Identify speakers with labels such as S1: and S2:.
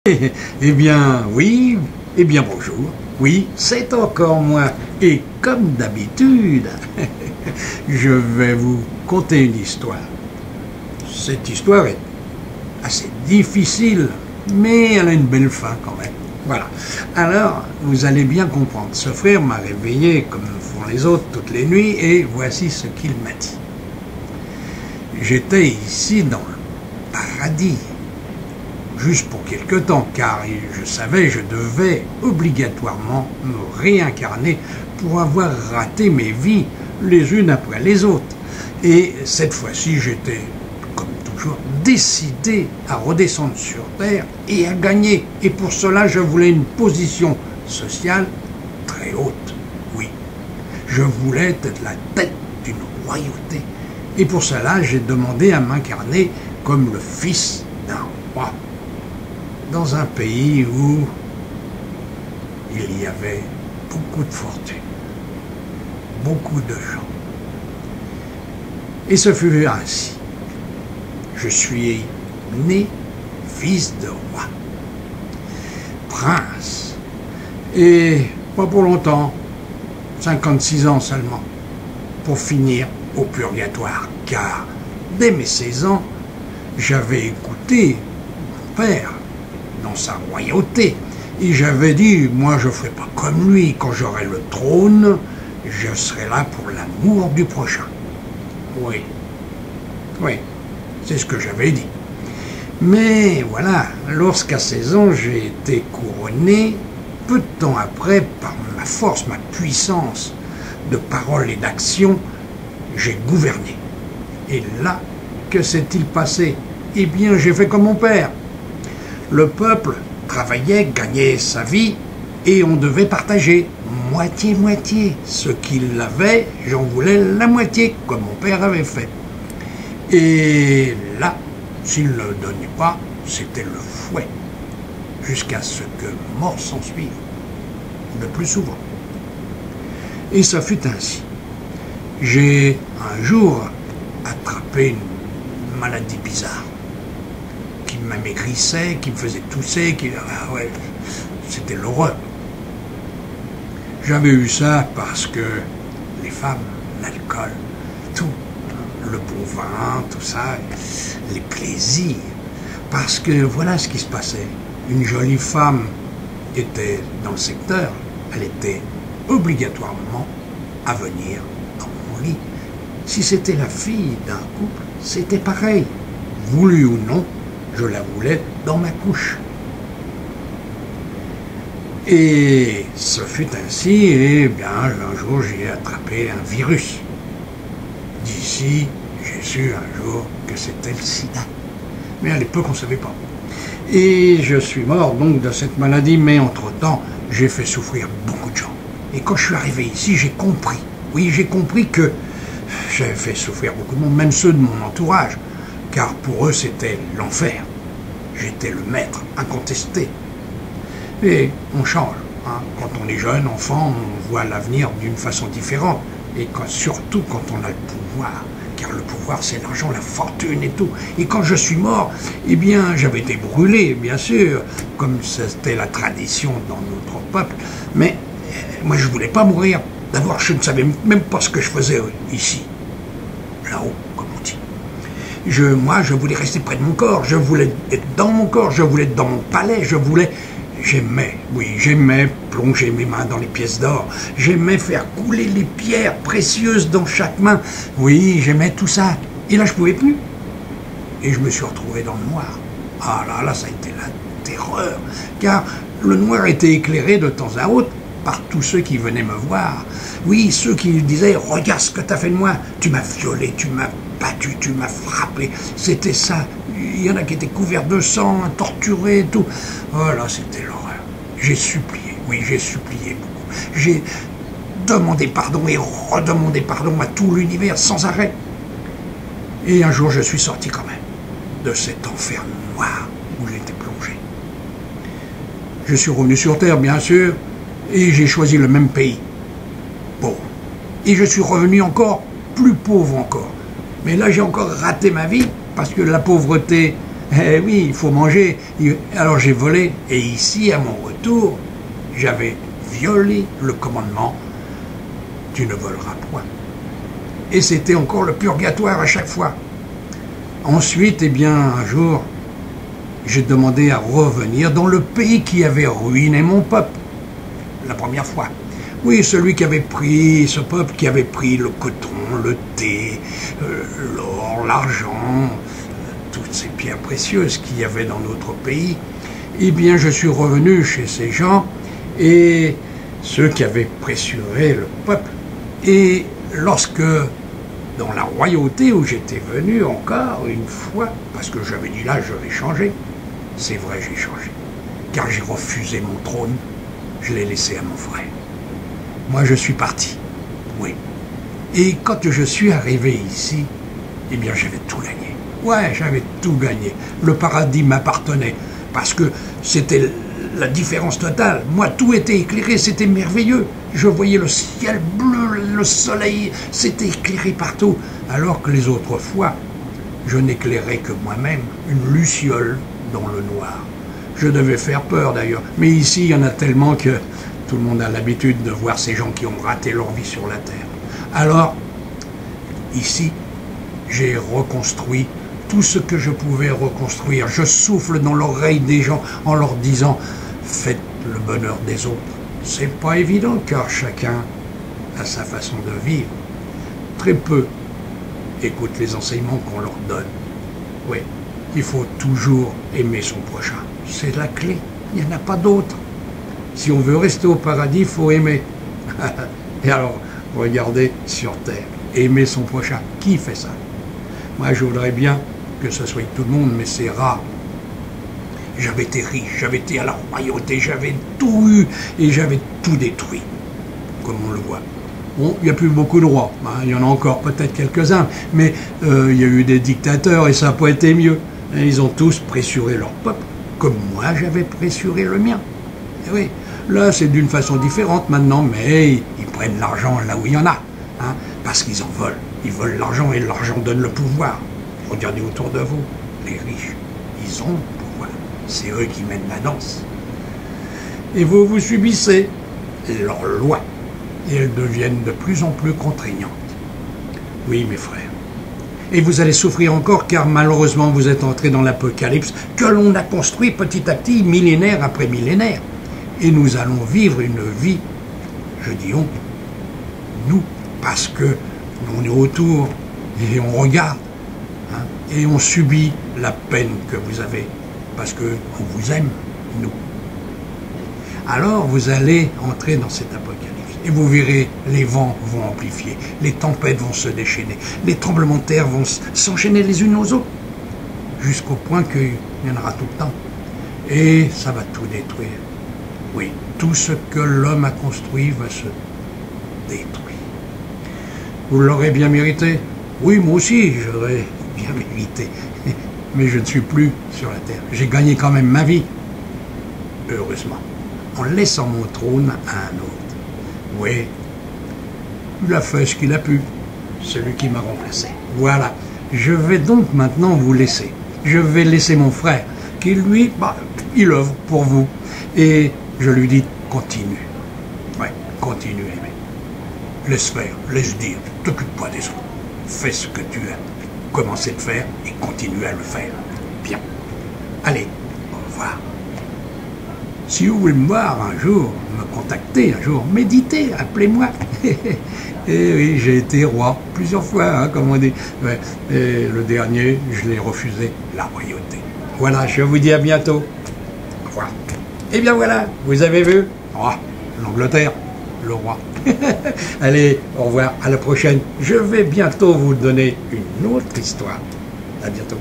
S1: Eh bien, oui, eh bien bonjour. Oui, c'est encore moi. Et comme d'habitude, je vais vous conter une histoire. Cette histoire est assez difficile, mais elle a une belle fin quand même. Voilà. Alors, vous allez bien comprendre. Ce frère m'a réveillé, comme font les autres, toutes les nuits, et voici ce qu'il m'a dit. J'étais ici dans le paradis. Juste pour quelque temps, car je savais je devais obligatoirement me réincarner pour avoir raté mes vies les unes après les autres. Et cette fois-ci, j'étais, comme toujours, décidé à redescendre sur Terre et à gagner. Et pour cela, je voulais une position sociale très haute, oui. Je voulais être la tête d'une royauté. Et pour cela, j'ai demandé à m'incarner comme le fils d'un roi. Dans un pays où il y avait beaucoup de fortune, beaucoup de gens. Et ce fut ainsi. Je suis né fils de roi, prince, et pas pour longtemps, 56 ans seulement, pour finir au purgatoire, car dès mes 16 ans, j'avais écouté mon père dans sa royauté. Et j'avais dit, moi je ne ferai pas comme lui, quand j'aurai le trône, je serai là pour l'amour du prochain. Oui, oui, c'est ce que j'avais dit. Mais voilà, lorsqu'à 16 ans j'ai été couronné, peu de temps après, par ma force, ma puissance de parole et d'action, j'ai gouverné. Et là, que s'est-il passé? Eh bien, j'ai fait comme mon père. Le peuple travaillait, gagnait sa vie, et on devait partager moitié-moitié. Ce qu'il avait, j'en voulais la moitié, comme mon père avait fait. Et là, s'il ne le donnait pas, c'était le fouet, jusqu'à ce que mort s'ensuive, le plus souvent. Et ça fut ainsi. J'ai un jour attrapé une maladie bizarre, qui m'amaigrissait, qui me faisait tousser, ouais, c'était l'horreur. J'avais eu ça parce que les femmes, l'alcool, tout, le bon vin, tout ça, les plaisirs. Parce que voilà ce qui se passait. Une jolie femme était dans le secteur, elle était obligatoirement à venir dans mon lit. Si c'était la fille d'un couple, c'était pareil. Voulu ou non, je la voulais dans ma couche. Et ce fut ainsi, et bien un jour j'ai attrapé un virus. D'ici, j'ai su un jour que c'était le sida. Mais à l'époque, on ne savait pas. Et je suis mort donc de cette maladie, mais entre-temps, j'ai fait souffrir beaucoup de gens. Et quand je suis arrivé ici, j'ai compris. Oui, j'ai compris que j'avais fait souffrir beaucoup de monde, même ceux de mon entourage. Car pour eux, c'était l'enfer. J'étais le maître, incontesté. Et on change. Hein. Quand on est jeune, enfant, on voit l'avenir d'une façon différente. Et surtout quand on a le pouvoir. Car le pouvoir, c'est l'argent, la fortune et tout. Et quand je suis mort, eh bien, j'avais été brûlé, bien sûr, comme c'était la tradition dans notre peuple. Mais moi, je ne voulais pas mourir. D'abord, je ne savais même pas ce que je faisais ici. Là-haut, comme on dit. Moi, je voulais rester près de mon corps, je voulais être dans mon corps, je voulais être dans mon palais, j'aimais plonger mes mains dans les pièces d'or, j'aimais faire couler les pierres précieuses dans chaque main, oui, j'aimais tout ça. Et là, je ne pouvais plus. Et je me suis retrouvé dans le noir. Ah là, ça a été la terreur, car le noir était éclairé de temps à autre par tous ceux qui venaient me voir. Oui, ceux qui disaient « Regarde ce que tu as fait de moi, tu m'as violé, tu m'as battu, tu m'as frappé. » C'était ça. Il y en a qui étaient couverts de sang, torturés et tout. Oh là, c'était l'horreur. J'ai supplié, oui, j'ai supplié beaucoup. J'ai demandé pardon et redemandé pardon à tout l'univers sans arrêt. Et un jour, je suis sorti quand même de cet enfer noir où j'étais plongé. Je suis revenu sur Terre, bien sûr, et j'ai choisi le même pays. Pauvre. Et je suis revenu encore plus pauvre encore. Mais là, j'ai encore raté ma vie, parce que la pauvreté, Eh oui, il faut manger. Alors j'ai volé, et ici, à mon retour, j'avais violé le commandement « Tu ne voleras point ». Et c'était encore le purgatoire à chaque fois. Ensuite, eh bien, un jour, j'ai demandé à revenir dans le pays qui avait ruiné mon peuple, la première fois. Oui, celui qui avait pris, ce peuple qui avait pris le coton, le thé, l'or, l'argent, toutes ces pierres précieuses qu'il y avait dans notre pays. Eh bien, je suis revenu chez ces gens, et ceux qui avaient pressuré le peuple. Et lorsque, dans la royauté où j'étais venu encore une fois, parce que j'avais dit là, je vais changer, c'est vrai, j'ai changé, car j'ai refusé mon trône, je l'ai laissé à mon frère. Moi, je suis parti, oui. Et quand je suis arrivé ici, eh bien, j'avais tout gagné. Ouais, j'avais tout gagné. Le paradis m'appartenait, parce que c'était la différence totale. Moi, tout était éclairé, c'était merveilleux. Je voyais le ciel bleu, le soleil, c'était éclairé partout. Alors que les autres fois, je n'éclairais que moi-même, une luciole dans le noir. Je devais faire peur d'ailleurs. Mais ici, il y en a tellement que tout le monde a l'habitude de voir ces gens qui ont raté leur vie sur la terre. Alors, ici, j'ai reconstruit tout ce que je pouvais reconstruire. Je souffle dans l'oreille des gens en leur disant « Faites le bonheur des autres ». C'est pas évident car chacun a sa façon de vivre. Très peu écoutent les enseignements qu'on leur donne. Oui, il faut toujours aimer son prochain. C'est la clé, il n'y en a pas d'autre. Si on veut rester au paradis, il faut aimer. Et alors, regardez sur terre, aimer son prochain. Qui fait ça? Moi, je voudrais bien que ce soit tout le monde, mais c'est rare. J'avais été riche, j'avais été à la royauté, j'avais tout eu et j'avais tout détruit, comme on le voit. Bon, il n'y a plus beaucoup de rois, hein, il y en a encore peut-être quelques-uns, mais il y a eu des dictateurs et ça n'a pas été mieux. Et ils ont tous pressuré leur peuple, comme moi j'avais pressuré le mien. Et oui, là c'est d'une façon différente maintenant, mais ils prennent l'argent là où il y en a, hein, parce qu'ils en volent. Ils volent l'argent et l'argent donne le pouvoir. Regardez autour de vous, les riches, ils ont le pouvoir. C'est eux qui mènent la danse. Et vous, vous subissez leurs lois. Et elles deviennent de plus en plus contraignantes. Oui, mes frères. Et vous allez souffrir encore car malheureusement vous êtes entrés dans l'apocalypse que l'on a construit petit à petit, millénaire après millénaire. Et nous allons vivre une vie, je dis on, nous, parce que on est autour et on regarde, hein, et on subit la peine que vous avez, parce qu'on vous aime, nous. Alors vous allez entrer dans cet apocalypse, et vous verrez, les vents vont amplifier, les tempêtes vont se déchaîner, les tremblements de terre vont s'enchaîner les unes aux autres, jusqu'au point qu'il y en aura tout le temps. Et ça va tout détruire. Oui, tout ce que l'homme a construit va se détruire. Vous l'aurez bien mérité. Oui, moi aussi, j'aurais bien mérité. Mais je ne suis plus sur la terre. J'ai gagné quand même ma vie. Heureusement. En laissant mon trône à un autre. Oui, il a fait ce qu'il a pu. Celui qui m'a remplacé. Voilà. Je vais donc maintenant vous laisser. Je vais laisser mon frère, qui lui, il œuvre pour vous. Et je lui dis, continue. Oui, continue à aimer. Laisse faire, laisse dire, t'occupe pas des autres. Fais ce que tu as commencé de faire et continue à le faire. Bien. Allez, au revoir. Si vous voulez me voir un jour, me contacter un jour, méditez, appelez-moi. Et oui, j'ai été roi plusieurs fois, hein, comme on dit. Ouais. Et le dernier, je l'ai refusé, la royauté. Voilà, je vous dis à bientôt. Au revoir. Et bien voilà, vous avez vu, oh, l'Angleterre, le roi. Allez, au revoir, à la prochaine. Je vais bientôt vous donner une autre histoire. À bientôt.